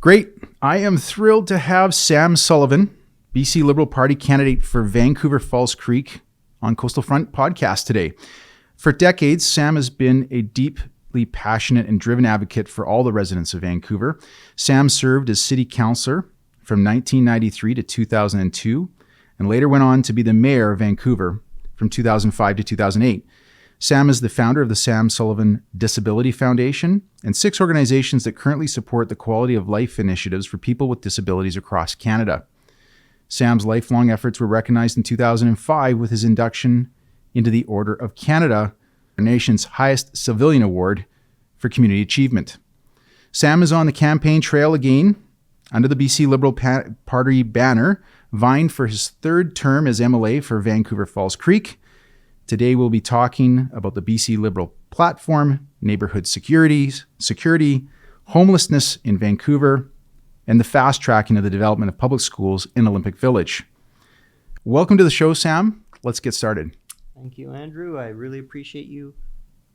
Great. I am thrilled to have Sam Sullivan, BC Liberal Party candidate for Vancouver-False Creek on Coastal Front podcast today. For decades, Sam has been a deeply passionate and driven advocate for all the residents of Vancouver. Sam served as city councillor from 1993 to 2002 and later went on to be the mayor of Vancouver from 2005 to 2008. Sam is the founder of the Sam Sullivan Disability Foundation and 6 organizations that currently support the quality of life initiatives for people with disabilities across Canada. Sam's lifelong efforts were recognized in 2005 with his induction into the Order of Canada, our nation's highest civilian award for community achievement. Sam is on the campaign trail again under the BC Liberal Party banner, vying for his 3rd term as MLA for Vancouver-False Creek. Today we'll be talking about the BC Liberal platform, neighborhood security, homelessness in Vancouver, and the fast tracking of the development of public schools in Olympic Village. Welcome to the show, Sam. Let's get started. Thank you, Andrew. I really appreciate you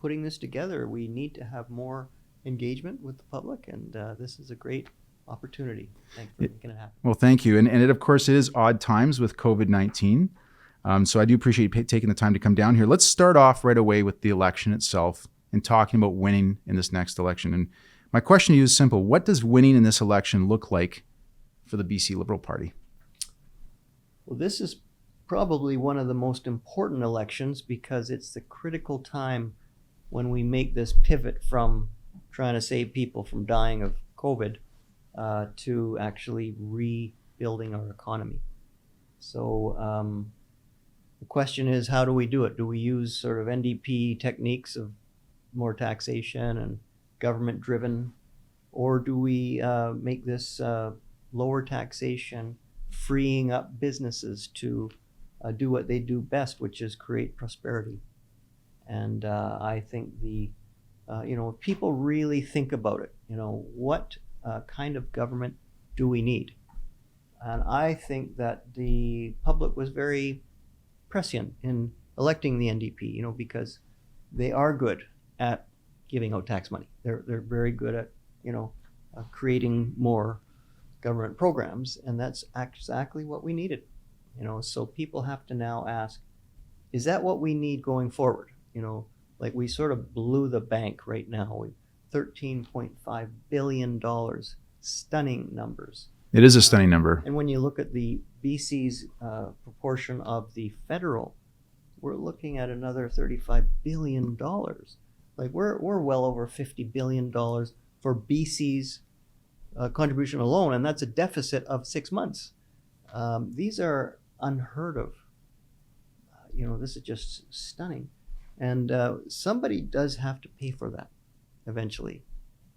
putting this together. We need to have more engagement with the public, and this is a great opportunity. Thanks for making it happen. Well, thank you. And it, of course, it is odd times with COVID-19. So I do appreciate you taking the time to come down here. Let's start off right away with the election itself and talking about winning in this next election. And my question to you is simple. What does winning in this election look like for the BC Liberal Party? Well, this is probably one of the most important elections because it's the critical time when we make this pivot from trying to save people from dying of COVID to actually rebuilding our economy. So the question is, how do we do it? Do we use sort of NDP techniques of more taxation and government-driven, or do we make this lower taxation, freeing up businesses to do what they do best, which is create prosperity? And I think if people really think about it, what kind of government do we need? And I think that the public was very prescient in electing the NDP, because they are good at giving out tax money. They're very good at, creating more government programs, and that's exactly what we needed. So people have to now ask, is that what we need going forward? Like we sort of blew the bank right now. We $13.5 billion, stunning numbers. It is a stunning number. And when you look at the BC's proportion of the federal, we're looking at another $35 billion. Like we're well over $50 billion for BC's contribution alone, and that's a deficit of 6 months. These are unheard of. This is just stunning. And somebody does have to pay for that eventually.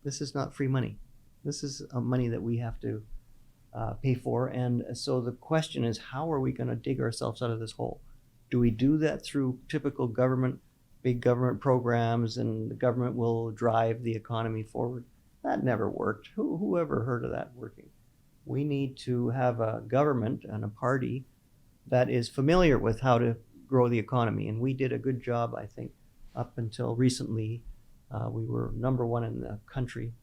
This is not free money. This is money that we have to pay for. And so the question is, how are we going to dig ourselves out of this hole? Do we do that through typical big government programs, and the government will drive the economy forward? That never worked. Who ever heard of that working? We need to have a government and a party that is familiar with how to grow the economy. And we did a good job, I think, up until recently. We were number 1 in the country,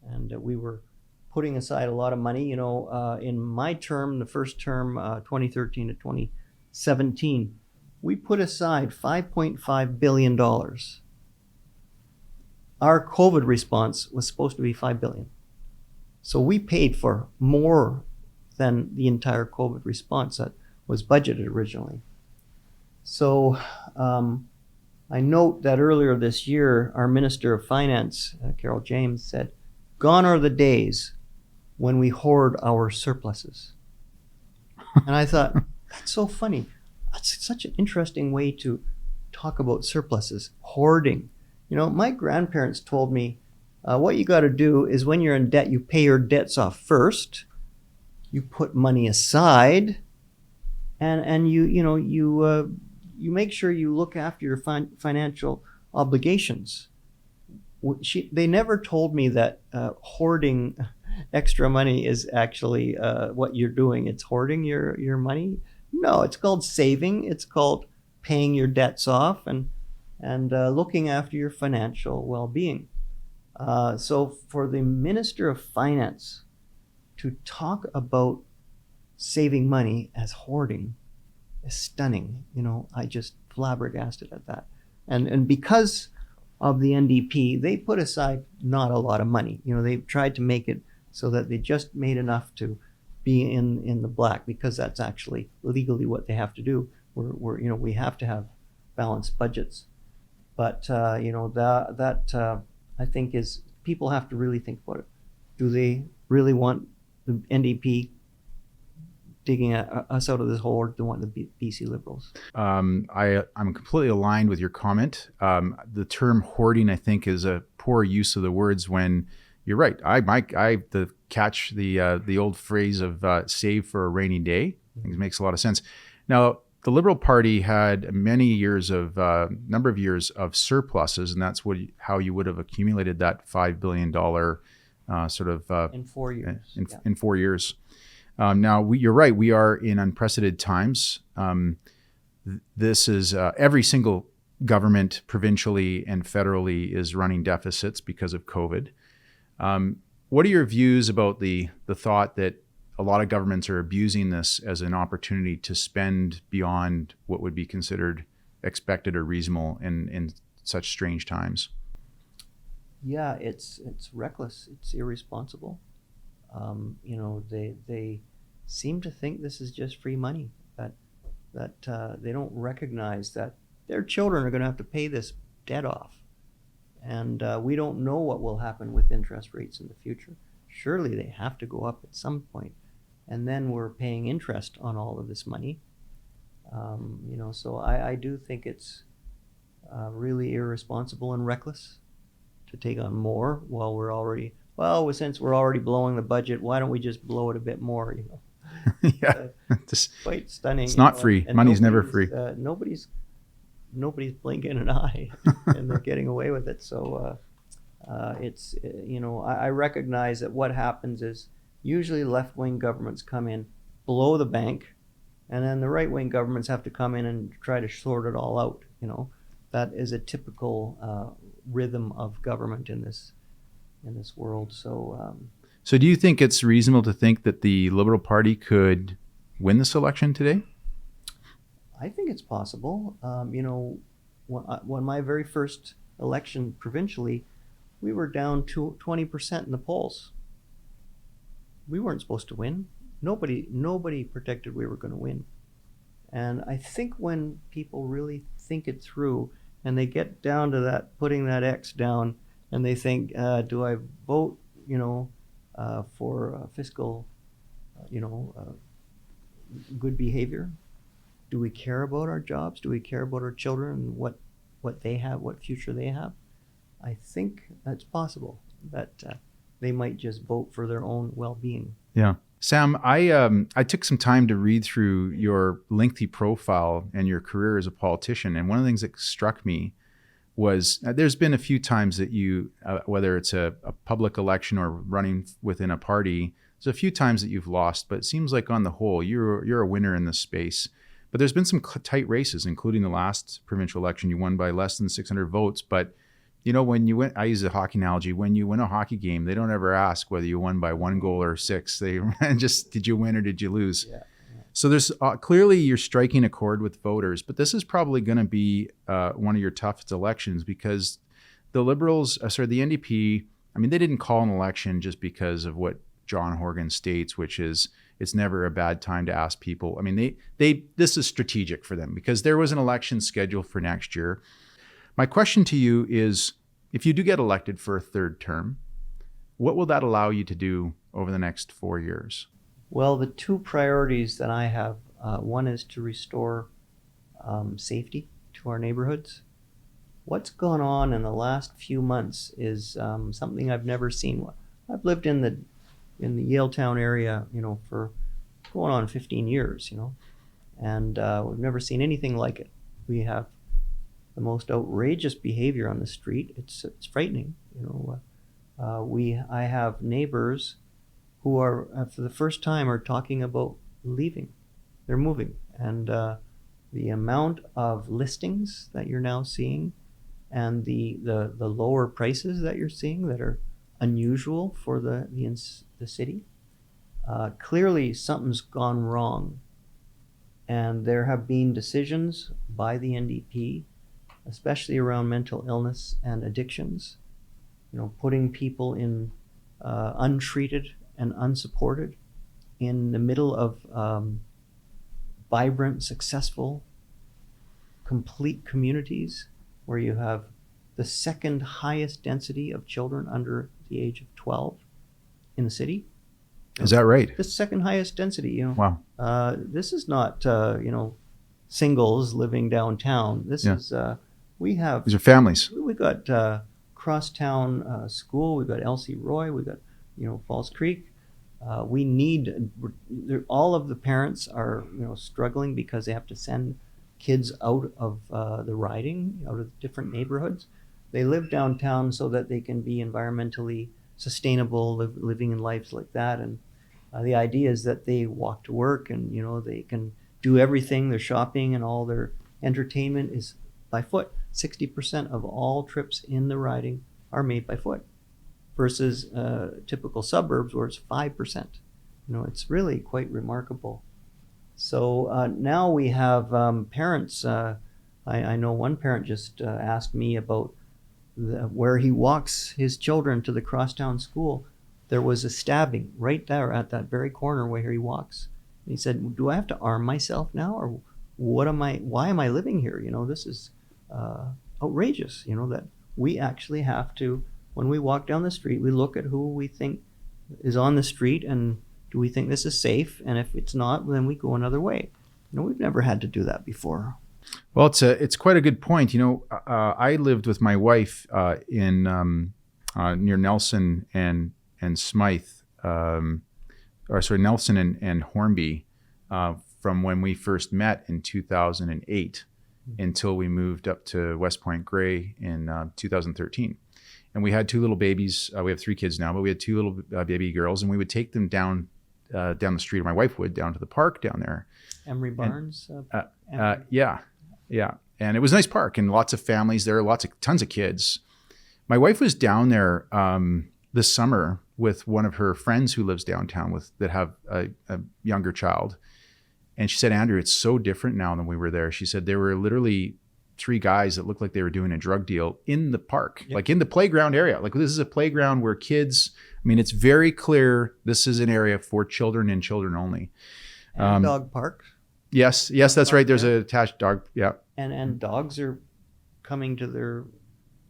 and we were putting aside a lot of money. In my term, the first term, 2013 to 2017, we put aside $5.5 billion. Our COVID response was supposed to be $5 billion. So we paid for more than the entire COVID response that was budgeted originally. So I note that earlier this year, our Minister of Finance, Carol James, said, "Gone are the days when we hoard our surpluses." And I thought, that's so funny. That's such an interesting way to talk about surpluses, hoarding. My grandparents told me, what you got to do is when you're in debt, you pay your debts off first, you put money aside, and you make sure you look after your financial obligations. They never told me that hoarding extra money is actually what you're doing. It's hoarding your money. No, it's called saving. It's called paying your debts off and looking after your financial well-being. So for the Minister of Finance to talk about saving money as hoarding is stunning. I just flabbergasted at that. And because of the NDP, they put aside not a lot of money. They've tried to make it so that they just made enough to be in the black, because that's actually legally what they have to do. We have to have balanced budgets. But that I think is, people have to really think about it. Do they really want the NDP digging us out of this hole, or do they want the BC Liberals? I'm completely aligned with your comment. The term hoarding, I think, is a poor use of the words. When you're right, catch the old phrase of "save for a rainy day." I think it makes a lot of sense. Now, the Liberal Party had many years of number of years of surpluses, and that's how you would have accumulated that $5 billion in 4 years. In 4 years. Now, you're right. We are in unprecedented times. This is every single government, provincially and federally, is running deficits because of COVID. What are your views about the thought that a lot of governments are abusing this as an opportunity to spend beyond what would be considered expected or reasonable in such strange times? Yeah, it's reckless. It's irresponsible. They seem to think this is just free money, that they don't recognize that their children are going to have to pay this debt off. And we don't know what will happen with interest rates in the future. Surely they have to go up at some point. And then we're paying interest on all of this money. So I do think it's really irresponsible and reckless to take on more while since we're already blowing the budget, why don't we just blow it a bit more? Yeah, quite stunning. It's not free. Money's never free. Nobody's blinking an eye, and they're getting away with it. So it's I recognize that what happens is usually left-wing governments come in, blow the bank, and then the right-wing governments have to come in and try to sort it all out. That is a typical rhythm of government in this world. So do you think it's reasonable to think that the Liberal Party could win this election today? I think it's possible. When my very first election provincially, we were down to 20% in the polls. We weren't supposed to win. Nobody predicted we were going to win. And I think when people really think it through and they get down to that, putting that X down, and they think, do I vote, for fiscal, good behavior? Do we care about our jobs? Do we care about our children, what they have, what future they have? I think that's possible that they might just vote for their own well-being. Yeah. Sam, I took some time to read through your lengthy profile and your career as a politician. And one of the things that struck me was there's been a few times that you, whether it's a public election or running within a party, there's a few times that you've lost, but it seems like on the whole, you're a winner in this space. But there's been some tight races, including the last provincial election. You won by less than 600 votes. But, when you win, I use a hockey analogy, when you win a hockey game, they don't ever ask whether you won by 1 goal or 6. They just, did you win or did you lose? Yeah. So there's clearly you're striking a chord with voters, but this is probably going to be one of your toughest elections because the Liberals, the NDP, they didn't call an election just because of what John Horgan states, which is it's never a bad time to ask people. This is strategic for them because there was an election scheduled for next year. My question to you is, if you do get elected for a third term, what will that allow you to do over the next 4 years? Well, the two priorities that I have, one is to restore safety to our neighborhoods. What's gone on in the last few months is something I've never seen. I've lived in the Yaletown area, for going on 15 years, and we've never seen anything like it. We have the most outrageous behavior on the street. It's frightening, I have neighbors who are, for the first time, are talking about leaving. They're moving. And the amount of listings that you're now seeing and the lower prices that you're seeing that are unusual for the city, Clearly something's gone wrong. And there have been decisions by the NDP, especially around mental illness and addictions, putting people in untreated and unsupported in the middle of vibrant, successful, complete communities where you have the second highest density of children under the age of 12 in the city. Is that right? The second highest density, Wow. This is not, singles living downtown. This is, we have... These are families. We got Crosstown School, we've got Elsie Roy, we've got, False Creek. We need, all of the parents are, struggling because they have to send kids out of the riding, out of different neighborhoods. They live downtown so that they can be environmentally sustainable, living in lives like that. And the idea is that they walk to work and, they can do everything, their shopping and all their entertainment is by foot. 60% of all trips in the riding are made by foot versus typical suburbs where it's 5%. It's really quite remarkable. So now we have parents. I know one parent just asked me about where he walks his children to the Crosstown School. There was a stabbing right there at that very corner where he walks. And he said, do I have to arm myself now? Or why am I living here? This is outrageous, that we actually have to, when we walk down the street, we look at who we think is on the street and do we think this is safe? And if it's not, then we go another way. We've never had to do that before. Well, it's quite a good point. I lived with my wife in near Nelson and Smythe, Nelson and Hornby, from when we first met in 2008 until we moved up to West Point Grey in 2013. And we had two little babies. We have three kids now, but we had two little baby girls, and we would take them down the street, or my wife would, down to the park down there. Emery Barnes? Yeah. And it was a nice park and lots of families there, tons of kids. My wife was down there this summer with one of her friends who lives downtown that have a younger child. And she said, Andrew, it's so different now than we were there. She said there were literally three guys that looked like they were doing a drug deal in the park, like in the playground area. Like this is a playground where kids, it's very clear this is an area for children and children only. And dog park. Yes, that's right. There's an attached dog. Yeah. And dogs are coming to their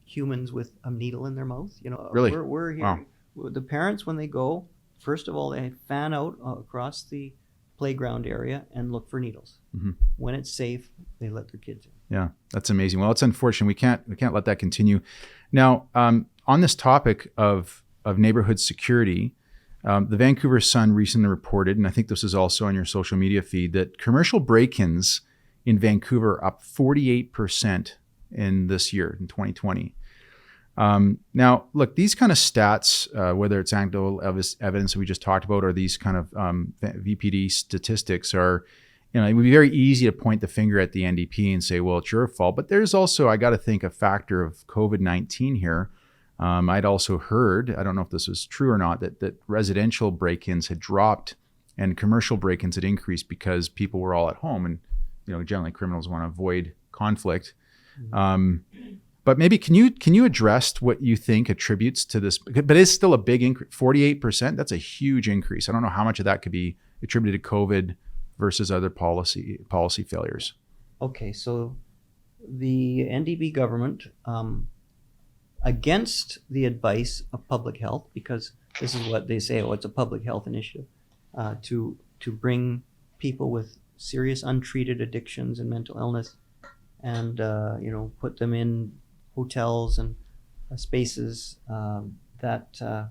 humans with a needle in their mouth. Really? We're here. Wow. The parents, when they go, first of all, they fan out across the playground area and look for needles. Mm-hmm. When it's safe, they let their kids in. Yeah, that's amazing. Well, it's unfortunate. We can't let that continue. Now, on this topic of neighborhood security, the Vancouver Sun recently reported, and I think this is also on your social media feed, that commercial break-ins in Vancouver are up 48% in this year, in 2020. Now, look, these kind of stats, whether it's anecdotal evidence that we just talked about or these kind of VPD statistics are, it would be very easy to point the finger at the NDP and say, well, it's your fault. But there's also, I got to think, a factor of COVID-19 here. I'd also heard, I don't know if this was true or not, that residential break-ins had dropped and commercial break-ins had increased because people were all at home, and generally criminals want to avoid conflict. But maybe can you address what you think attributes to this? But it's still a big increase, 48%. That's a huge increase. I don't know how much of that could be attributed to COVID versus other policy failures. Okay, so the NDP government, against the advice of public health, because this is what they say, it's a public health initiative, to bring people with serious untreated addictions and mental illness and put them in hotels and spaces that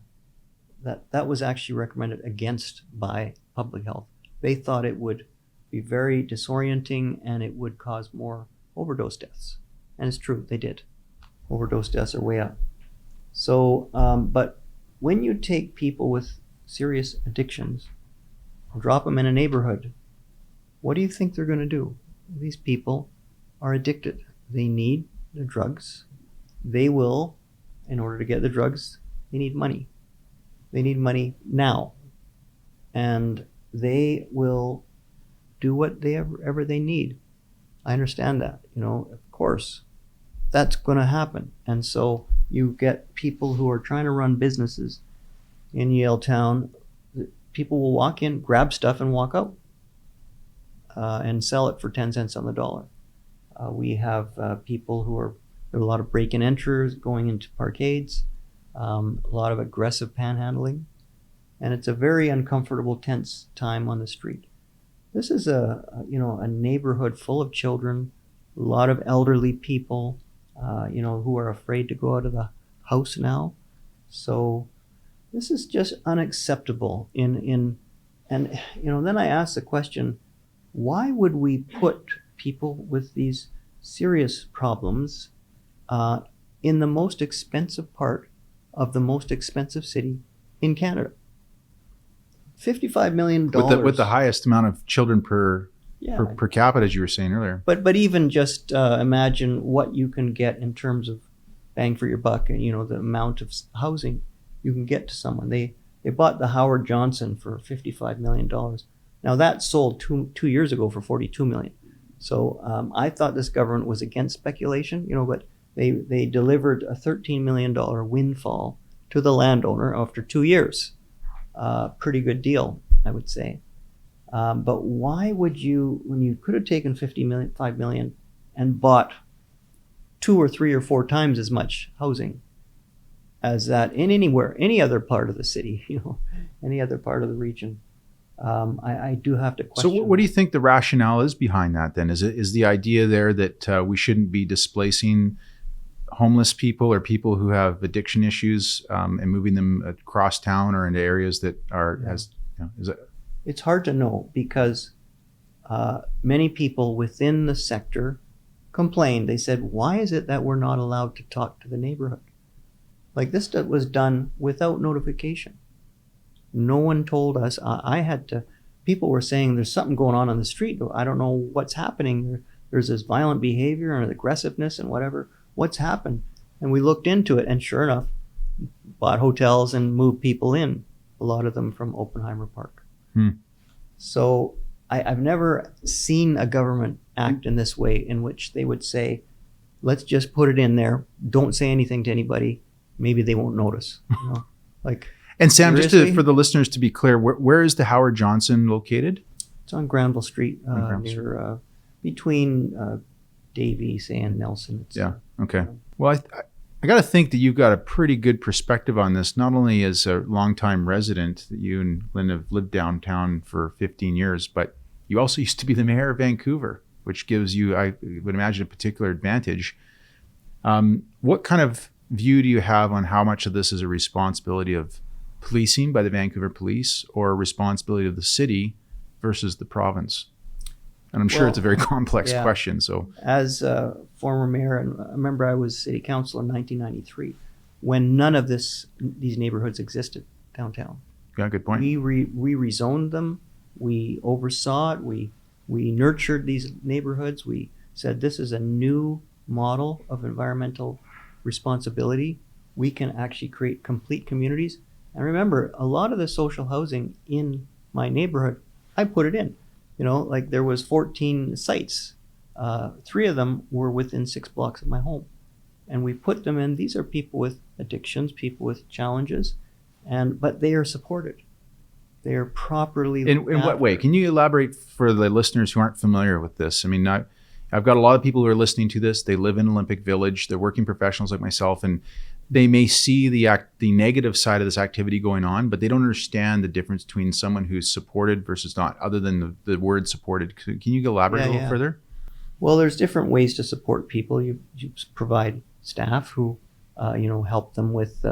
was actually recommended against by public health. They thought it would be very disorienting and it would cause more overdose deaths. And it's true, they did. Overdose deaths are way up. So, but when you take people with serious addictions and drop them in a neighborhood, what do you think they're going to do? These people are addicted. They need the drugs. They will, in order to get the drugs, they need money. They need money now. and they will do whatever they need. I understand that, of course, that's going to happen. And so you get people who are trying to run businesses in Yaletown. People will walk in, grab stuff, and walk out and sell it for 10 cents on the dollar. We have people there are a lot of break-in enters going into parkades, a lot of aggressive panhandling, and it's a very uncomfortable, tense time on the street. This is a neighborhood full of children, a lot of elderly people, who are afraid to go out of the house now. So this is just unacceptable. And then I ask the question, why would we put people with these serious problems in the most expensive part of the most expensive city in Canada? $55 million. With the highest amount of children per capita, as you were saying earlier. But even just imagine what you can get in terms of bang for your buck, and the amount of housing you can get to someone. They bought the Howard Johnson for $55 million. Now that sold two years ago for $42 million. So I thought this government was against speculation, but they delivered a $13 million windfall to the landowner after 2 years. Pretty good deal, I would say. But why would you, when you could have taken $5 million and bought 2 or 3 or 4 times as much housing as that in any other part of the city, any other part of the region? I do have to question. So what do you think the rationale is behind that then? Is the idea there that we shouldn't be displacing homeless people or people who have addiction issues and moving them across town or into areas that are is it? It's hard to know because many people within the sector complained. They said, why is it that we're not allowed to talk to the neighborhood? Like this was done without notification. No one told us. People were saying there's something going on the street. I don't know what's happening. There's this violent behavior and aggressiveness and whatever. What's happened? And we looked into it, and sure enough, bought hotels and moved people in, a lot of them from Oppenheimer Park. So I've never seen a government act in this way, in which they would say, let's just put it in there. Don't say anything to anybody. Maybe they won't notice. And Sam, seriously? just for the listeners to be clear, where is the Howard Johnson located? It's on Granville Street, near between Davies and Nelson. Okay. Well, I got to think that you've got a pretty good perspective on this, not only as a longtime resident, that you and Lynn have lived downtown for 15 years, but you also used to be the mayor of Vancouver, which gives you, I would imagine, a particular advantage. What kind of view do you have on how much of this is a responsibility of policing by the Vancouver Police or a responsibility of the city versus the province? And I'm sure it's a very complex question. So, as a former mayor, and I remember I was city councillor in 1993, when none of these neighborhoods existed downtown. Yeah, good point. We rezoned them. We oversaw it. We nurtured these neighborhoods. We said this is a new model of environmental responsibility. We can actually create complete communities. And remember, a lot of the social housing in my neighborhood, I put it in. There was 14 sites. 3 of them were within 6 blocks of my home. And we put them in. These are people with addictions, people with challenges, but they are supported. They are properly In what way? Can you elaborate for the listeners who aren't familiar with this? I mean, I've got a lot of people who are listening to this. They live in Olympic Village. They're working professionals like myself, and they may see the negative side of this activity going on, but they don't understand the difference between someone who's supported versus not, other than the word supported. Can you elaborate a little further? Well, there's different ways to support people. You provide staff who, help them with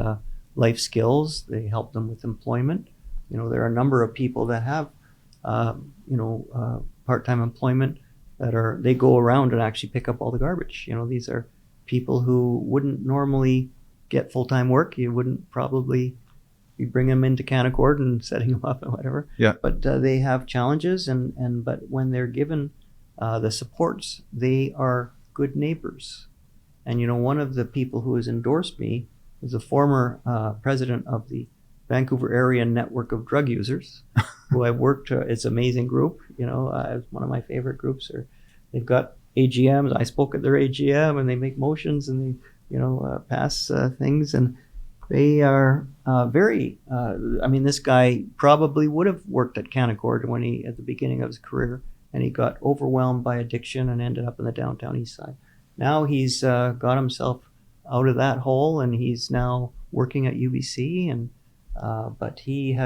life skills. They help them with employment. There are a number of people that have, part-time employment they go around and actually pick up all the garbage. These are people who wouldn't normally get full-time work. You wouldn't probably be bringing them into Canaccord and setting them up and whatever. Yeah. But they have challenges, but when they're given the supports, they are good neighbors. And one of the people who has endorsed me is a former president of the Vancouver Area Network of Drug Users, who I've worked. It's an amazing group. It's one of my favorite groups. They've got AGMs. I spoke at their AGM, and they make motions and they, pass things. And they are very. This guy probably would have worked at Canaccord at the beginning of his career, and he got overwhelmed by addiction and ended up in the downtown east side. Now he's got himself out of that hole, and he's now working at UBC. And but he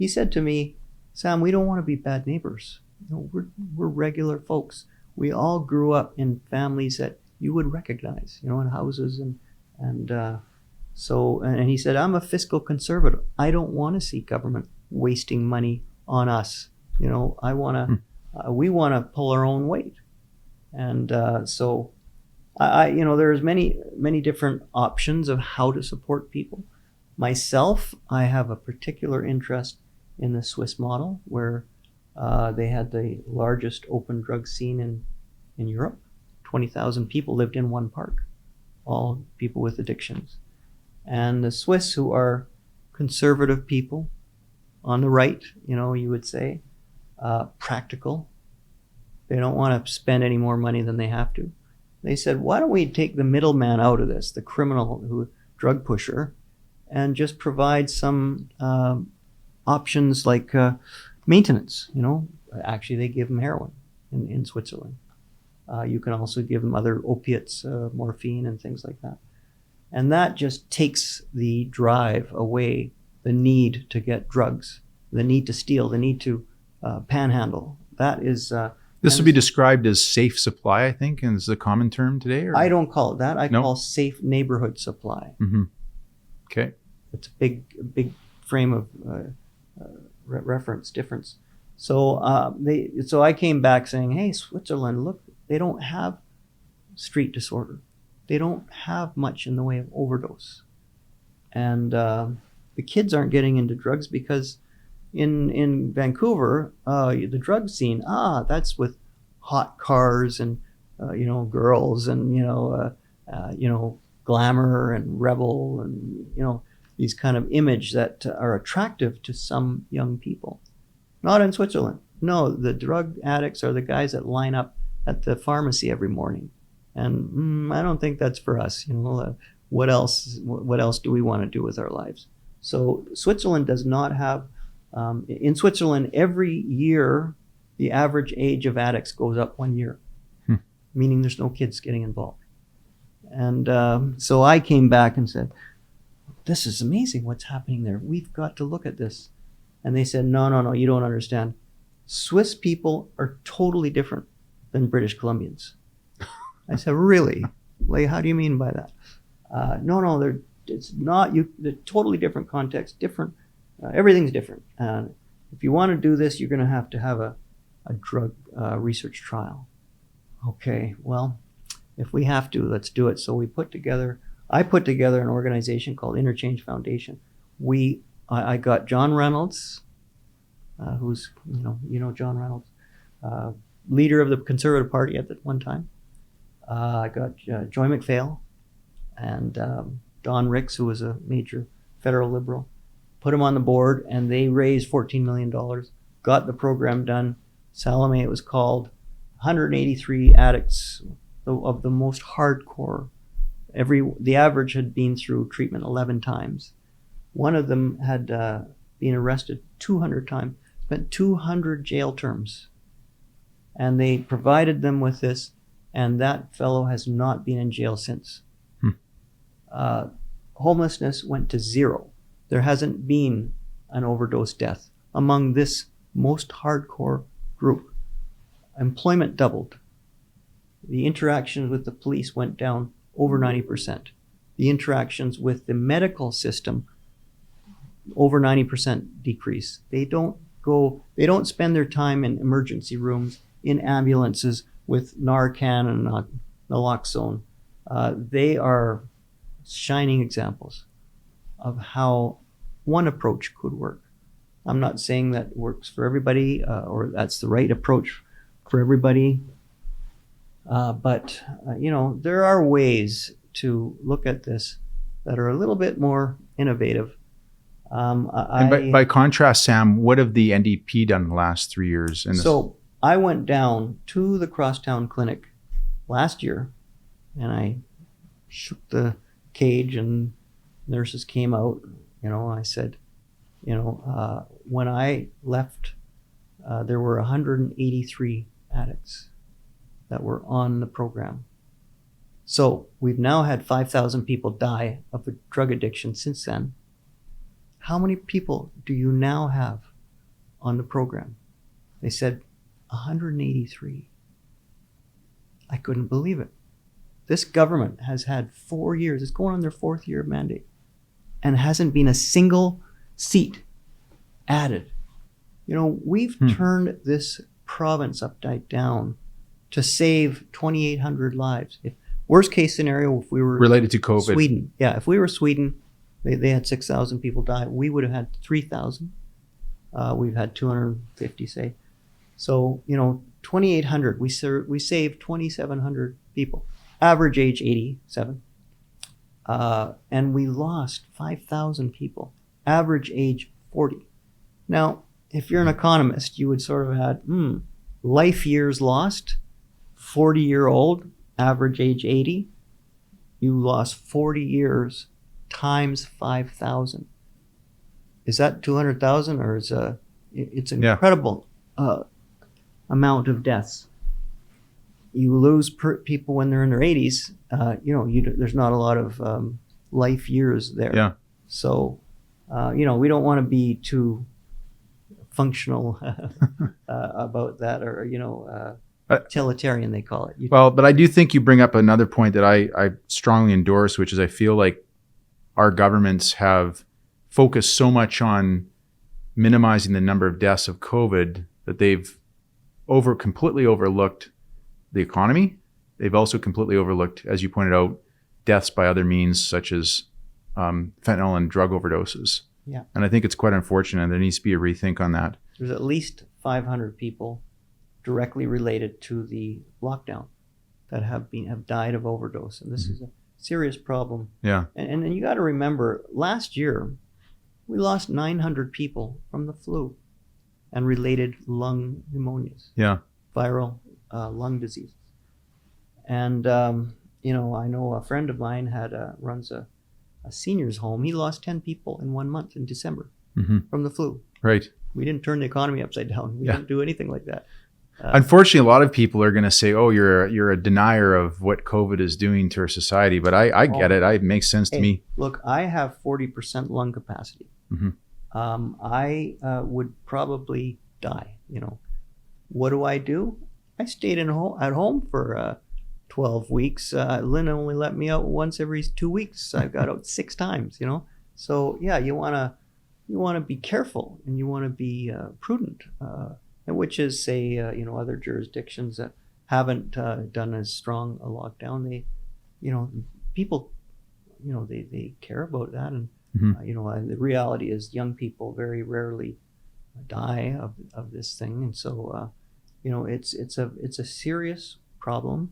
said to me, Sam, we don't want to be bad neighbors. We're regular folks. We all grew up in families that you would recognize, in houses and he said, I'm a fiscal conservative. I don't want to see government wasting money on us. I want to. We want to pull our own weight, and there's many different options of how to support people. Myself, I have a particular interest in the Swiss model, where they had the largest open drug scene in Europe. 20,000 people lived in one park, all people with addictions. And the Swiss, who are conservative people, on the right, you would say, practical. They don't want to spend any more money than they have to. They said, why don't we take the middleman out of this, the criminal drug pusher, and just provide some options like maintenance. Actually, they give them heroin in Switzerland. You can also give them other opiates, morphine and things like that. And that just takes the drive away, the need to get drugs, the need to steal, the need to panhandle. That is... This would be described as safe supply, I think, is the common term today? Or? I don't call it that. I call safe neighborhood supply. Mm-hmm. Okay. It's a big frame of reference difference. So I came back saying, hey, Switzerland, look, they don't have street disorder. They don't have much in the way of overdose. And the kids aren't getting into drugs because in Vancouver, the drug scene, that's with hot cars and, girls and, glamour and rebel and, these kind of image that are attractive to some young people. Not in Switzerland. No, the drug addicts are the guys that line up at the pharmacy every morning. And I don't think that's for us. What else do we want to do with our lives? So Switzerland does not have, in Switzerland, every year, the average age of addicts goes up 1 year, meaning there's no kids getting involved. And so I came back and said, this is amazing what's happening there. We've got to look at this. And they said, no, you don't understand. Swiss people are totally different than British Columbians. I said, really? Like, how do you mean by that? No, it's not. They're totally different context, different. Everything's different. If you want to do this, you're going to have a drug research trial. Okay, well, if we have to, let's do it. So I put together an organization called Interchange Foundation. I got John Reynolds, who's, John Reynolds, leader of the Conservative Party at that one time. I got Joy McPhail and Don Ricks, who was a major federal Liberal. Put them on the board, and they raised $14 million, got the program done. Salome, it was called. 183 addicts of the most hardcore. The average had been through treatment 11 times. One of them had been arrested 200 times, spent 200 jail terms. And they provided them with this, and that fellow has not been in jail since. Homelessness went to 0. There hasn't been an overdose death among this most hardcore group. Employment doubled. The interactions with the police went down over 90%. The interactions with the medical system, over 90% decrease. They don't spend their time in emergency rooms, in ambulances with Narcan and naloxone. They are shining examples of how one approach could work. I'm not saying that works for everybody or that's the right approach for everybody. But there are ways to look at this that are a little bit more innovative. And by contrast, Sam, what have the NDP done in the last 3 years? So I went down to the Crosstown Clinic last year, and I shook the cage, and nurses came out. I said, when I left, there were 183 addicts that were on the program. So we've now had 5,000 people die of a drug addiction since then. How many people do you now have on the program? They said 183. I couldn't believe it. This government has had 4 years, it's going on their 4th year of mandate, and hasn't been a single seat added. We've turned this province upside down to save 2,800 lives. If worst case scenario, if we were related to COVID, Sweden, if we were Sweden, they had 6,000 people die. We would have had 3,000. We've had 250, say. So 2,800. We saved 2,700 people. Average age 87. And we lost 5,000 people. Average age 40. Now, if you're an economist, you would sort of had life years lost. 40-year-old, average age 80. You lost 40 years times 5,000. Is that 200,000, or it's an incredible amount of deaths. You lose people when they're in their 80s. There's not a lot of life years there. Yeah. So, we don't want to be too functional about that, or utilitarian, they call it. Well, but I do think you bring up another point that I strongly endorse, which is I feel like our governments have focused so much on minimizing the number of deaths of COVID that they've completely overlooked the economy. They've also completely overlooked, as you pointed out, deaths by other means such as fentanyl and drug overdoses. Yeah. And I think it's quite unfortunate. There needs to be a rethink on that. There's at least 500 people directly related to the lockdown that have died of overdose, and this is a serious problem. Yeah. And you got to remember, last year we lost 900 people from the flu and related lung pneumonias. Yeah. Viral lung disease. And I know a friend of mine runs a seniors home. He lost 10 people in 1 month in December from the flu. Right. We didn't turn the economy upside down. We didn't do anything like that. Unfortunately, a lot of people are going to say, "Oh, you're a denier of what COVID is doing to our society." But I get it. It makes sense to me. Look, I have 40% lung capacity. I would probably die. What do? I stayed at home for 12 weeks. Lynn only let me out once every 2 weeks. I've got out 6 times. So yeah, you wanna be careful, and you want to be prudent. Which is, say, other jurisdictions that haven't done as strong a lockdown. They, people, they care about that, and the reality is young people very rarely die of this thing, and so it's a serious problem,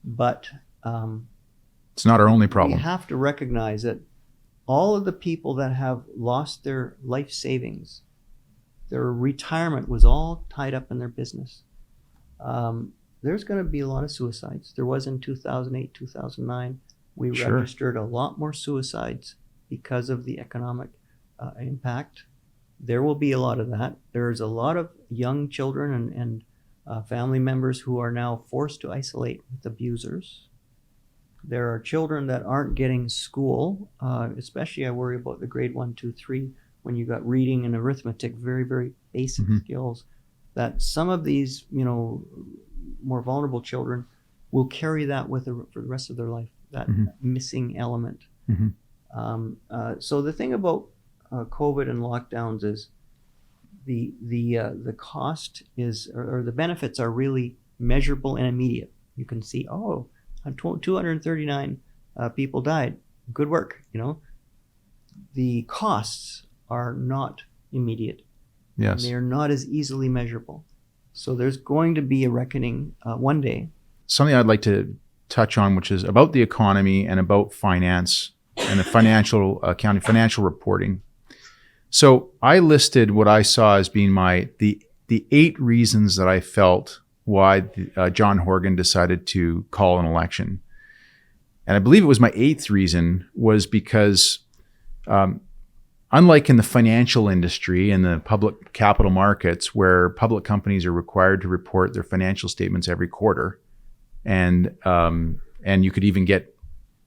but it's not our only problem. We have to recognize that all of the people that have lost their life savings, their retirement was all tied up in their business. There's going to be a lot of suicides. There was in 2008, 2009. We registered a lot more suicides because of the economic impact. There will be a lot of that. There's a lot of young children and family members who are now forced to isolate with abusers. There are children that aren't getting school, especially I worry about the grade 1, 2, 3, when you got reading and arithmetic, very, very basic skills, that some of these, more vulnerable children will carry that with them for the rest of their life, that missing element. So the thing about COVID and lockdowns is the cost is, or the benefits are really measurable and immediate. You can see, 239 people died. Good work, The costs are not immediate. Yes. They are not as easily measurable. So there's going to be a reckoning one day. Something I'd like to touch on, which is about the economy and about finance and the financial accounting, financial reporting. So I listed what I saw as being the 8 reasons that I felt why John Horgan decided to call an election. And I believe it was my 8th reason was because unlike in the financial industry and the public capital markets, where public companies are required to report their financial statements every quarter, and you could even get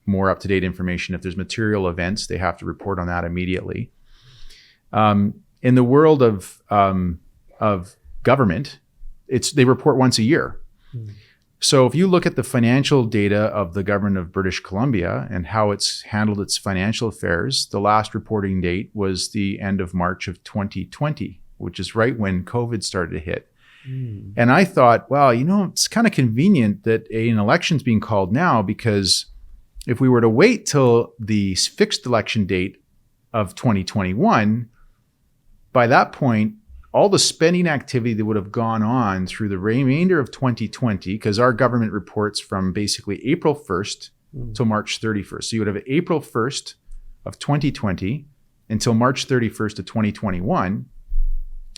more up-to-date information if there's material events, they have to report on that immediately. In the world of government, they report once a year. So if you look at the financial data of the government of British Columbia and how it's handled its financial affairs, the last reporting date was the end of March of 2020, which is right when COVID started to hit. And I thought, well, it's kind of convenient that an election's being called now, because if we were to wait till the fixed election date of 2021, by that point, all the spending activity that would have gone on through the remainder of 2020, because our government reports from basically April 1st till March 31st. So you would have April 1st of 2020 until March 31st of 2021.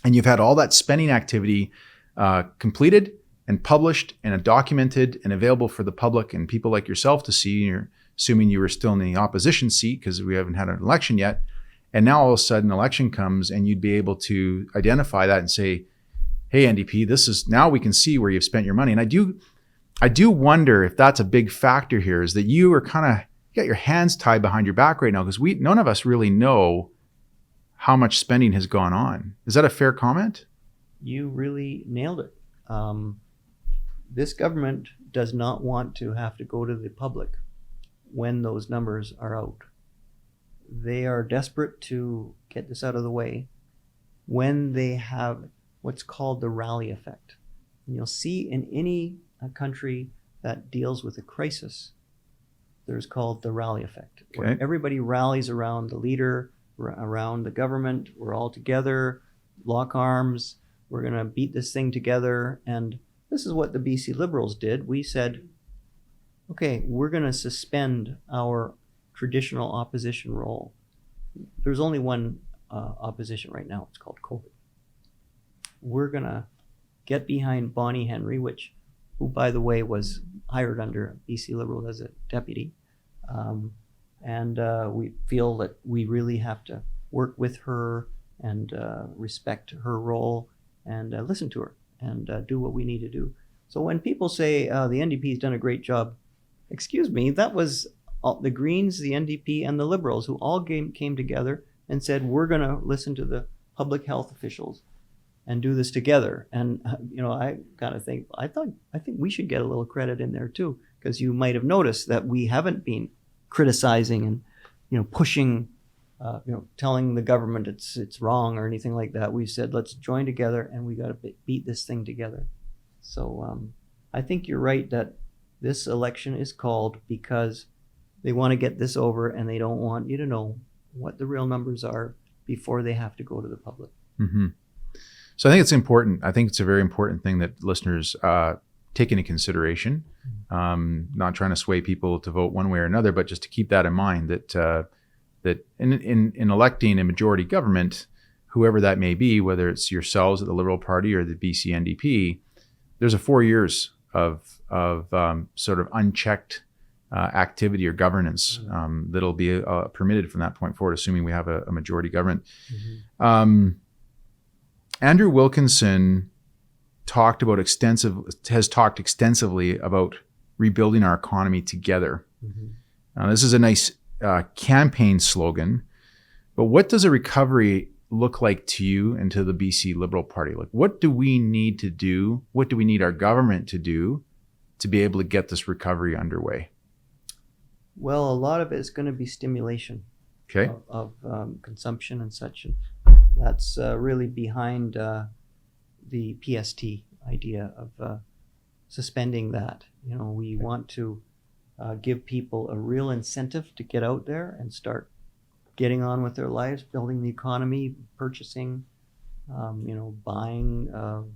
And you've had all that spending activity completed and published and documented and available for the public and people like yourself to see. You're assuming you were still in the opposition seat because we haven't had an election yet. And now all of a sudden election comes and you'd be able to identify that and say, hey, NDP, now we can see where you've spent your money. And I do wonder if that's a big factor here, is that you are got your hands tied behind your back right now, because none of us really know how much spending has gone on. Is that a fair comment? You really nailed it. This government does not want to have to go to the public when those numbers are out. They are desperate to get this out of the way when they have what's called the rally effect. And you'll see in any country that deals with a crisis, there's called the rally effect. Okay. Where everybody rallies around the leader, around the government. We're all together, lock arms. We're going to beat this thing together. And this is what the BC Liberals did. We said, okay, we're going to suspend our traditional opposition role. There's only one opposition right now. It's called COVID. We're going to get behind Bonnie Henry, who, by the way, was hired under BC Liberal as a deputy. And we feel that we really have to work with her and respect her role and listen to her and do what we need to do. So when people say the NDP's done a great job, excuse me, that was the Greens, the NDP, and the Liberals who all came together and said, we're going to listen to the public health officials and do this together. And, I kind of think, I think we should get a little credit in there too, because you might have noticed that we haven't been criticizing and, pushing, telling the government it's wrong or anything like that. We said, let's join together and we got to beat this thing together. So I think you're right that this election is called because they want to get this over and they don't want you to know what the real numbers are before they have to go to the public. Mm-hmm. So I think it's important. I think it's a very important thing that listeners take into consideration. Not trying to sway people to vote one way or another, but just to keep that in mind that in electing a majority government, whoever that may be, whether it's yourselves at the Liberal Party or the BC NDP, there's a 4 years of sort of unchecked activity or governance that'll be permitted from that point forward, assuming we have a majority government. Mm-hmm. Andrew Wilkinson has talked extensively about rebuilding our economy together. Mm-hmm. This is a nice campaign slogan, but what does a recovery look like to you and to the BC Liberal Party? Like, what do we need to do? What do we need our government to do to be able to get this recovery underway? Well, a lot of it is going to be stimulation of consumption and such. And that's really behind the PST idea of suspending that. We want to give people a real incentive to get out there and start getting on with their lives, building the economy, purchasing, buying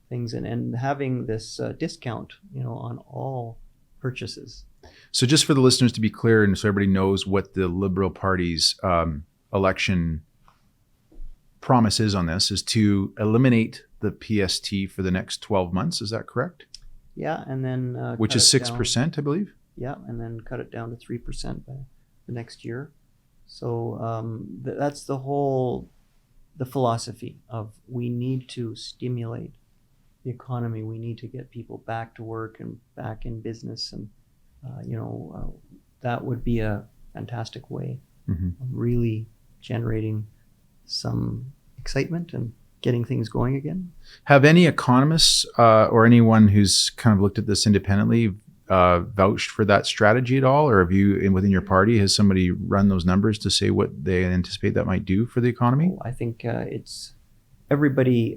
things and having this discount, on all purchases. So just for the listeners to be clear and so everybody knows what the Liberal Party's election promise is on this is to eliminate the PST for the next 12 months. Is that correct? Yeah, and then Which cut is it down. 6%, I believe. Yeah, and then cut it down to 3% by the next year. So that's the philosophy of we need to stimulate the economy. We need to get people back to work and back in business, and that would be a fantastic way of really generating some excitement and getting things going again. Have any economists or anyone who's kind of looked at this independently vouched for that strategy at all? Or have you, within your party, has somebody run those numbers to say what they anticipate that might do for the economy? I think it's everybody.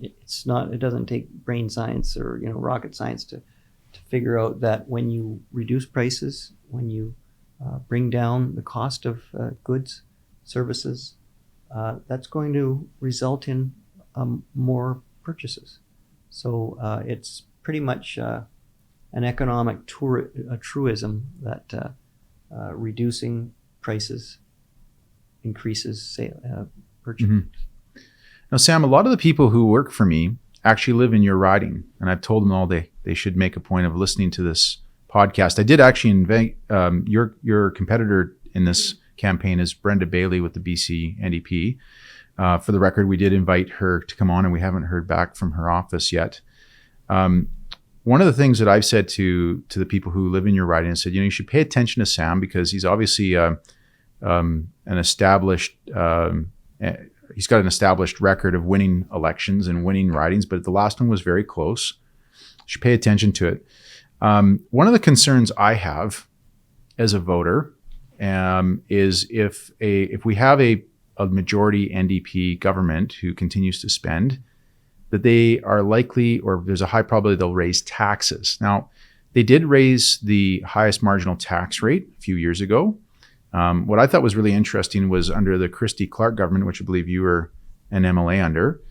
It doesn't take brain science or rocket science to figure out that when you reduce prices, when you bring down the cost of goods, services, that's going to result in more purchases. So it's pretty much an economic truism that reducing prices increases purchase. Now, Sam, a lot of the people who work for me actually live in your riding, and I've told them all they should make a point of listening to this podcast. I did actually invite your competitor in this campaign is Brenda Bailey with the BC NDP. For the record, we did invite her to come on, and we haven't heard back from her office yet. One of the things that I've said to the people who live in your riding is said, you should pay attention to Sam because he's obviously an established. He's got an established record of winning elections and winning ridings, but the last one was very close. You should pay attention to it. One of the concerns I have as a voter is if we have a majority NDP government who continues to spend, that they are likely, or there's a high probability they'll raise taxes. Now, they did raise the highest marginal tax rate a few years ago. What I thought was really interesting was under the Christy Clark government, which I believe you were an MLA under,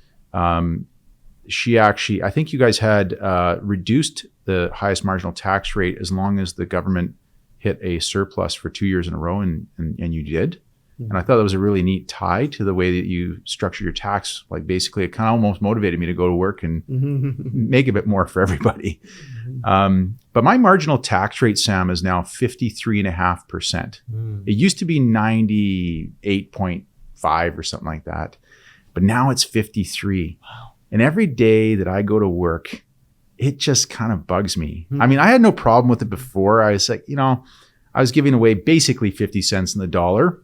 she actually, I think you guys had reduced the highest marginal tax rate as long as the government hit a surplus for 2 years in a row, and you did. And I thought that was a really neat tie to the way that you structured your tax. Like basically it kind of almost motivated me to go to work and make a bit more for everybody. But my marginal tax rate, Sam, is now 53.5%. It used to be 98.5 or something like that. But now it's 53. Wow. And every day that I go to work, it just kind of bugs me. I mean, I had no problem with it before. I was like, I was giving away basically 50 cents in the dollar.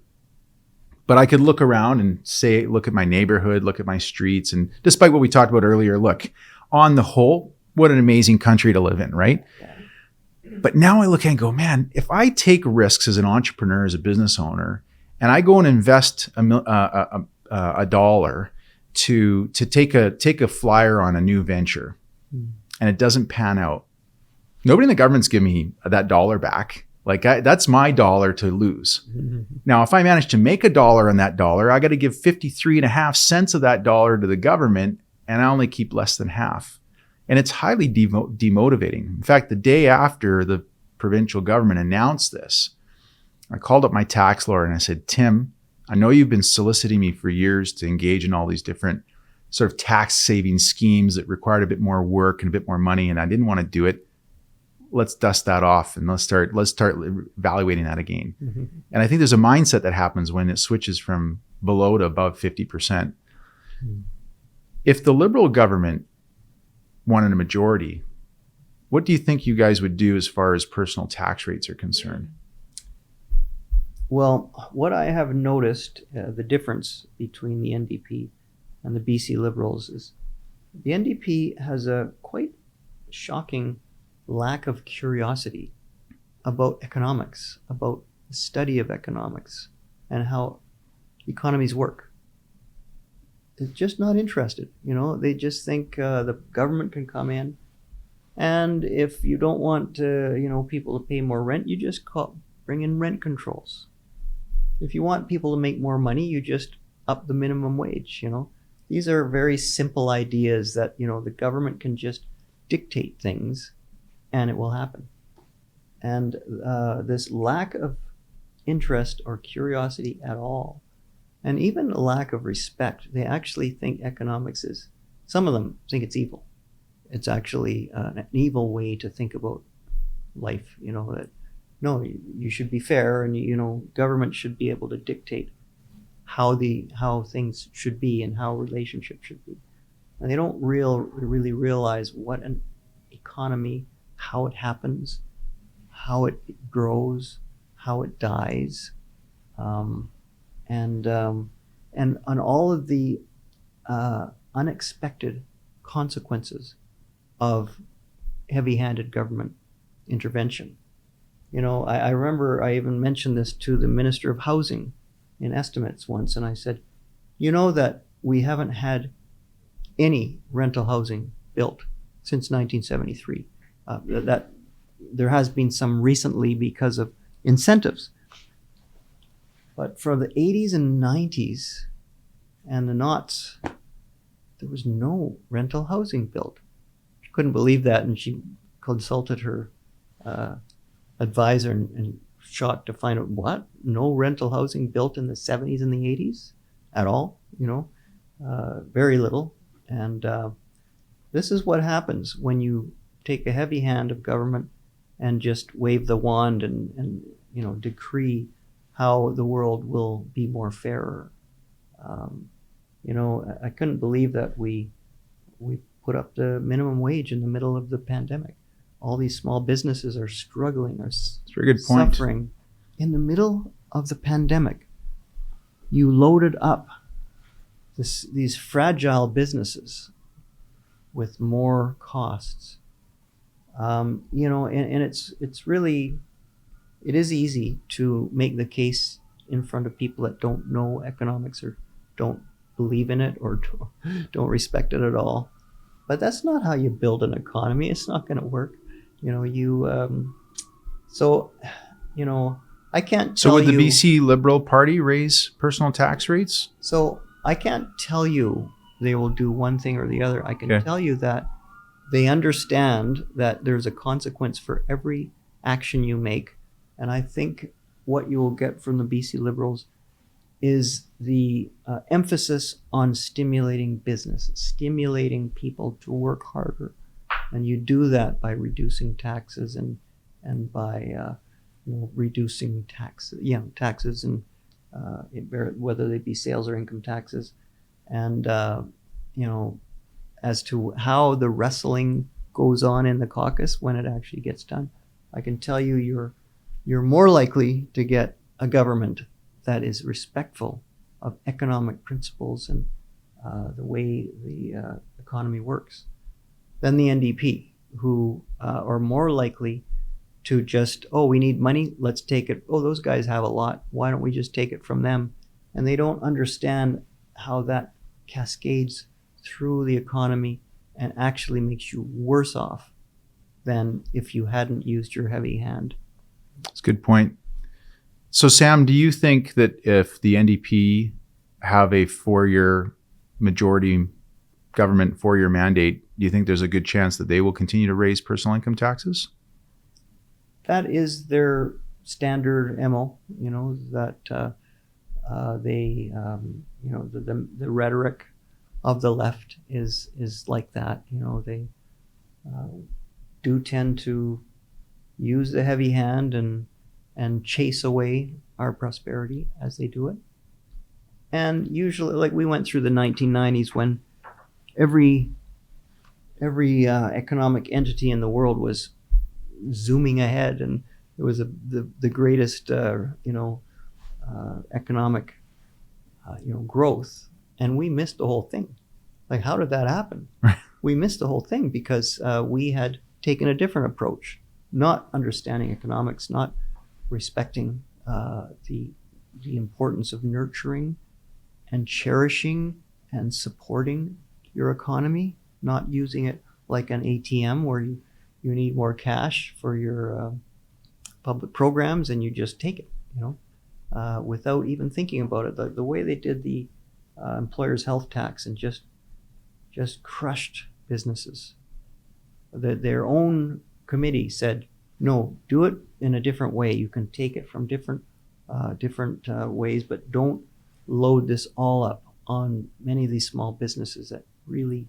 But I could look around and say, look at my neighborhood, look at my streets. And despite what we talked about earlier, look, on the whole, what an amazing country to live in, right? But now I look and go, man, if I take risks as an entrepreneur, as a business owner, and I go and invest a dollar to take a flyer on a new venture, and it doesn't pan out, nobody in the government's giving me that dollar back. Like that's my dollar to lose. Now, if I manage to make a dollar on that dollar, I got to give 53.5 cents of that dollar to the government, and I only keep less than half. And it's highly demotivating. In fact, the day after the provincial government announced this, I called up my tax lawyer and I said, Tim, I know you've been soliciting me for years to engage in all these different sort of tax saving schemes that required a bit more work and a bit more money, and I didn't want to do it. Let's dust that off and let's start evaluating that again. And I think there's a mindset that happens when it switches from below to above 50%. If the Liberal government wanted a majority, what do you think you guys would do as far as personal tax rates are concerned? Well, what I have noticed, the difference between the NDP and the BC Liberals is the NDP has a quite shocking lack of curiosity about economics, about the study of economics and how economies work. They're just not interested. They just think the government can come in, and if you don't want people to pay more rent, you just bring in rent controls. If you want people to make more money, you just up the minimum wage. These are very simple ideas that the government can just dictate things and it will happen. And this lack of interest or curiosity at all and even a lack of respect. They actually think economics is, some of them think it's evil. It's actually an evil way to think about life, that no, you should be fair, and government should be able to dictate how things should be and how relationships should be. And they don't really realize what an economy, how it happens, how it grows, how it dies, and on all of the unexpected consequences of heavy-handed government intervention. I remember I even mentioned this to the Minister of Housing in estimates once, and I said, that we haven't had any rental housing built since 1973. That there has been some recently because of incentives. But for the 80s and 90s and the noughts, there was no rental housing built. She couldn't believe that, and she consulted her advisor and shocked to find out, what? No rental housing built in the 70s and the 80s at all? Very little. And this is what happens when you take a heavy hand of government and just wave the wand and decree how the world will be more fairer. I couldn't believe that we put up the minimum wage in the middle of the pandemic. All these small businesses are struggling, are suffering. In the middle of the pandemic, you loaded up these fragile businesses with more costs. And it's really, it is easy to make the case in front of people that don't know economics or don't believe in it or don't respect it at all. But that's not how you build an economy. It's not going to work. I can't tell you. So would the BC Liberal Party raise personal tax rates? So I can't tell you they will do one thing or the other. I can tell you that they understand that there's a consequence for every action you make. And I think what you will get from the BC Liberals is the emphasis on stimulating business, stimulating people to work harder. And you do that by reducing taxes and by reducing taxes and whether they be sales or income taxes. And as to how the wrestling goes on in the caucus when it actually gets done, I can tell you you're more likely to get a government that is respectful of economic principles and the way the economy works than the NDP, who are more likely to just, we need money, let's take it. Those guys have a lot, why don't we just take it from them? And they don't understand how that cascades through the economy and actually makes you worse off than if you hadn't used your heavy hand. That's a good point. So Sam, do you think that if the NDP have a 4-year majority government, 4-year mandate, do you think there's a good chance that they will continue to raise personal income taxes? That is their standard MO, that they, the rhetoric of the left is like that. They do tend to use the heavy hand and chase away our prosperity as they do it. And usually, like we went through the 1990s when every economic entity in the world was zooming ahead, and it was the greatest economic growth, and we missed the whole thing. Like, how did that happen? We missed the whole thing because we had taken a different approach, not understanding economics, not respecting the importance of nurturing and cherishing and supporting your economy, not using it like an ATM where you need more cash for your public programs and you just take it, without even thinking about it. The way they did the employer's health tax and just crushed businesses. Their own committee said, no, do it in a different way. You can take it from different ways, but don't load this all up on many of these small businesses that really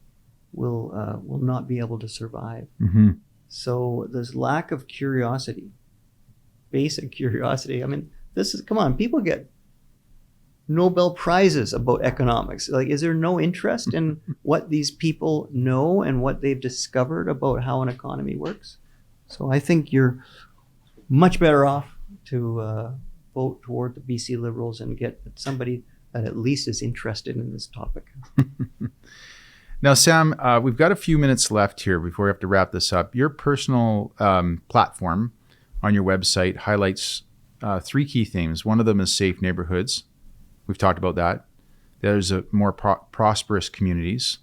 will not be able to survive. Mm-hmm. So there's lack of curiosity, basic curiosity. I mean, come on, people get Nobel Prizes about economics. Like, is there no interest in what these people know and what they've discovered about how an economy works? So I think you're much better off to vote toward the BC Liberals and get somebody that at least is interested in this topic. Now, Sam, we've got a few minutes left here before we have to wrap this up. Your personal platform on your website highlights 3 key themes. One of them is safe neighborhoods. We've talked about that. There's a more prosperous communities.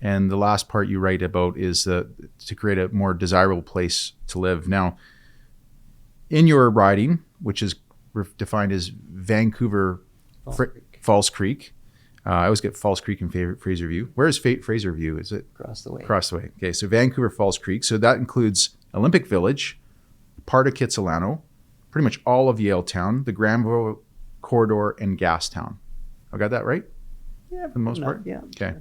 And the last part you write about is to create a more desirable place to live. Now, in your riding, which is defined as Vancouver-False Creek, I always get False Creek and Fraser View. Where is Fraser View? Is it? Across the way. Across the way. Okay, so Vancouver-False Creek. So that includes Olympic Village, part of Kitsilano, pretty much all of Yaletown, the Granville Corridor, and Gastown. I got that right? Yeah, for the most part? Yeah. Okay.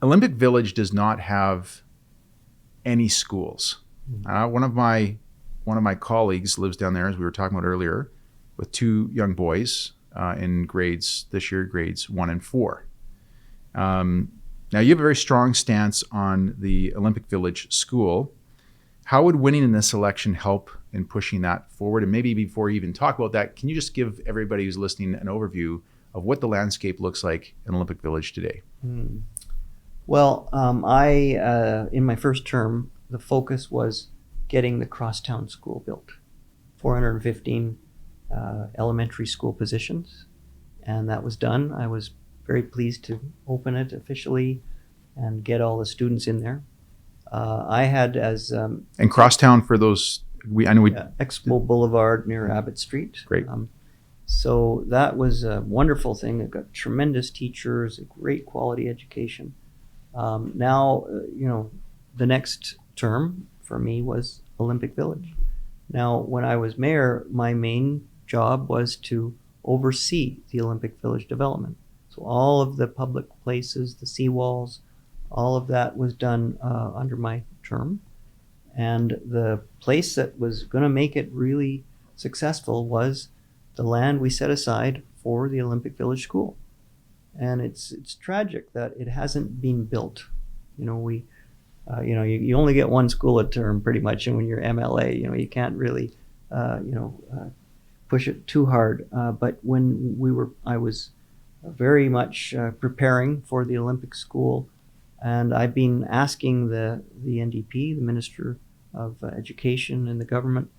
Olympic Village does not have any schools. One of my colleagues lives down there, as we were talking about earlier, with 2 young boys in grades 1 and 4. Now you have a very strong stance on the Olympic Village School. How would winning in this election help in pushing that forward? And maybe before you even talk about that, can you just give everybody who's listening an overview of what the landscape looks like in Olympic Village today? Well, I in my first term, the focus was getting the Crosstown School built. 415 elementary school positions, and that was done. I was very pleased to open it officially and get all the students in there. I had as and Crosstown, for those Expo Boulevard near Abbott Street. Great. So that was a wonderful thing. It got tremendous teachers, a great quality education. Now, the next term for me was Olympic Village. Now, when I was mayor, my main job was to oversee the Olympic Village development. So all of the public places, the seawalls, all of that was done under my term. And the place that was going to make it really successful was the land we set aside for the Olympic Village School. And it's tragic that it hasn't been built. You only get one school a term pretty much, and when you're MLA, you can't really, push it too hard. But when I was very much preparing for the Olympic School, and I've been asking the NDP, the Minister of Education in the government,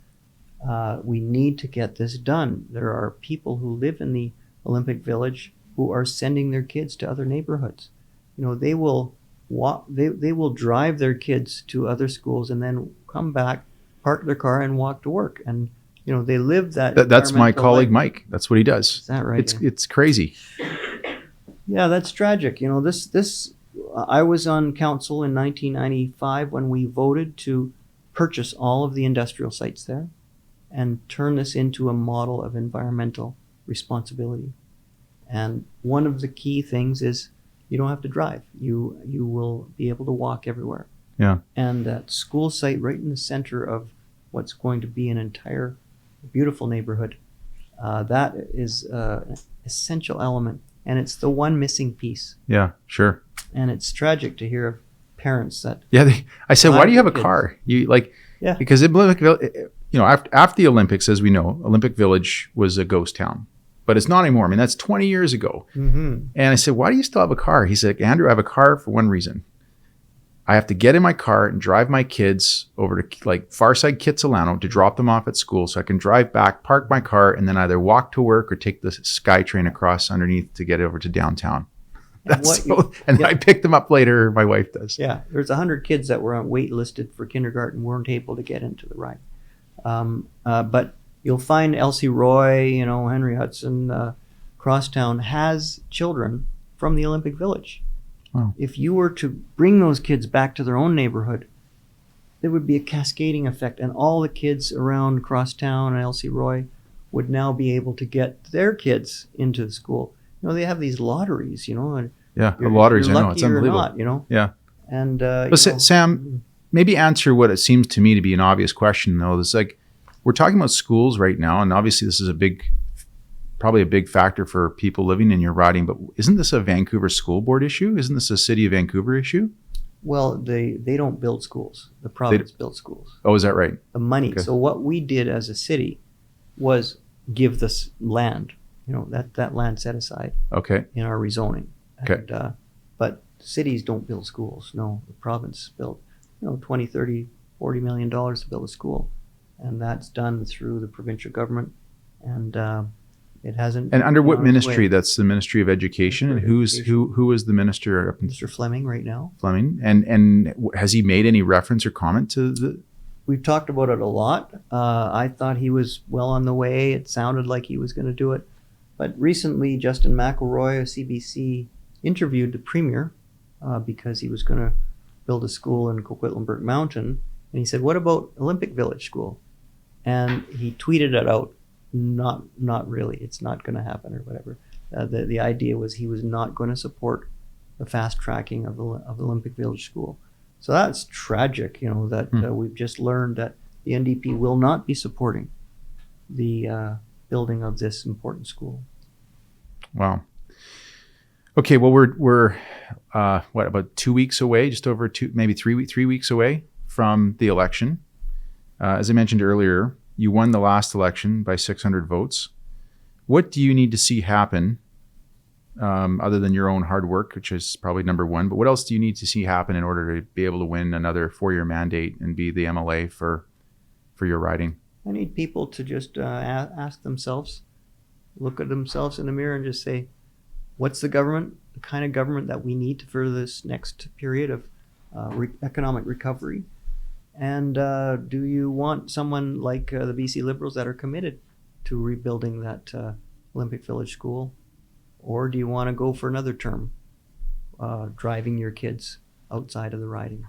we need to get this done. There are people who live in the Olympic Village who are sending their kids to other neighborhoods. They will walk. They will drive their kids to other schools and then come back, park their car, and walk to work. And they live that. That's my colleague life. Mike. That's what he does. Is that right? It's crazy. Yeah, that's tragic. This. I was on council in 1995 when we voted to purchase all of the industrial sites there and turn this into a model of environmental responsibility. And one of the key things is you don't have to drive. You will be able to walk everywhere. Yeah. And that school site right in the center of what's going to be an entire beautiful neighborhood, that is an essential element. And it's the one missing piece. Yeah, sure. And it's tragic to hear of parents that... Yeah, I said, why do you have a car? Yeah. Because after the Olympics, as we know, Olympic Village was a ghost town. But it's not anymore. I mean, that's 20 years ago. Mm-hmm. And I said, why do you still have a car? He said, Andrew, I have a car for one reason. I have to get in my car and drive my kids over to Farside Kitsilano to drop them off at school so I can drive back, park my car, and then either walk to work or take the SkyTrain across underneath to get over to downtown. Then I pick them up later. My wife does. Yeah, there's 100 kids that were on wait listed for kindergarten, weren't able to get into the ride. But you'll find Elsie Roy, Henry Hudson, Crosstown has children from the Olympic Village. Wow. If you were to bring those kids back to their own neighborhood, there would be a cascading effect, and all the kids around Crosstown and Elsie Roy would now be able to get their kids into the school. You know, they have these lotteries, you know, and Yeah, the lotteries, you're I know. lucky It's or unbelievable. not, you know. Yeah. And But Sam, maybe answer what it seems to me to be an obvious question, though. It's like, we're talking about schools right now, and obviously this is probably a big factor for people living in your riding, but isn't this a Vancouver School Board issue? Isn't this a City of Vancouver issue? well, they don't build schools. The province builds schools. Oh, is that right? The money. Okay. So what we did as a city was give this land, you know, that land set aside Okay. in our rezoning. Okay. And, but cities don't build schools. No, the province built, you know, 20, 30, 40 million dollars to build a school. And that's done through the provincial government. And it hasn't. And under been what on its ministry? way. That's the Ministry of Education. And Ministry of who is the minister up in Mr. Fleming right now. Fleming? And has he made any reference or comment to the? We've talked about it a lot. I thought he was well on the way. It sounded like he was going to do it. But recently, Justin McElroy of CBC interviewed the premier because he was going to build a school in Coquitlam Mountain. And he said, what about Olympic Village School? And he tweeted it out. Not really. It's not going to happen or whatever. The idea was he was not going to support the fast tracking of the Olympic Village School. So that's tragic, you know, that we've just learned that the NDP will not be supporting the building of this important school. Wow. Okay, well, we're about 2 weeks away, just over maybe 3 weeks away from the election. As I mentioned earlier, you won the last election by 600 votes. What do you need to see happen, other than your own hard work, which is probably number one, but what else do you need to see happen in order to be able to win another 4-year mandate and be the MLA for your riding? I need people to just ask themselves, look at themselves in the mirror and just say, what's the kind of government that we need for this next period of economic recovery? And do you want someone like the BC Liberals that are committed to rebuilding that Olympic Village School? Or do you want to go for another term, driving your kids outside of the riding?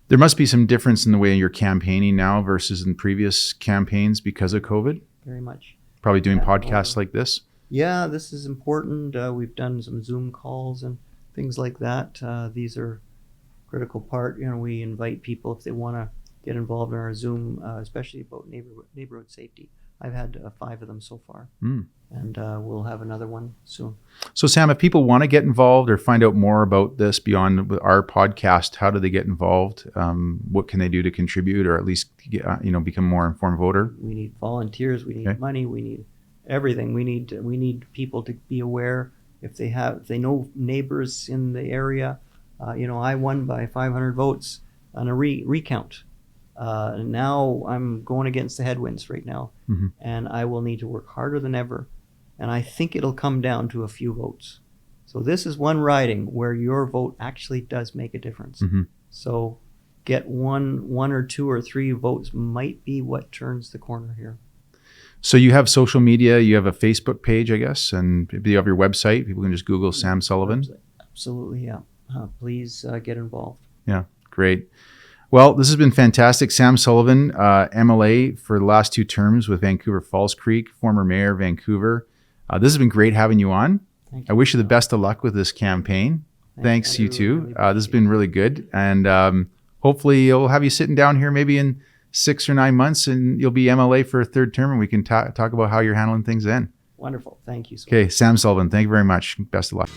There must be some difference in the way you're campaigning now versus in previous campaigns because of COVID. Very much. Probably doing podcasts like this. Yeah, this is important. We've done some Zoom calls and things like that. These are critical part. You know, we invite people if they want to get involved in our Zoom, especially about neighborhood safety. I've had 5 of them so far, and we'll have another one soon. So, Sam, if people want to get involved or find out more about this beyond our podcast, how do they get involved? What can they do to contribute, or at least become a more informed voter? We need volunteers. We need money. We need everything. We need people to be aware. If they know neighbors in the area. I won by 500 votes on a recount. And now I'm going against the headwinds right now. Mm-hmm. And I will need to work harder than ever. And I think it'll come down to a few votes. So this is one riding where your vote actually does make a difference. Mm-hmm. So get one or 2 or 3 votes might be what turns the corner here. So you have social media, you have a Facebook page, I guess, and you have your website. People can just Google Sam Sullivan. Absolutely, yeah. Please get involved. Yeah, great. Well, this has been fantastic. Sam Sullivan, MLA for the last 2 terms with Vancouver-False Creek, former mayor of Vancouver. This has been great having you on. Thank you. I wish you the best of luck with this campaign. Thanks, you too. Really this has been really good. And hopefully you'll have you sitting down here maybe in 6 or 9 months and you'll be MLA for a 3rd term and we can talk about how you're handling things then. Wonderful. Thank you so much. Okay, Sam Sullivan, thank you very much. Best of luck.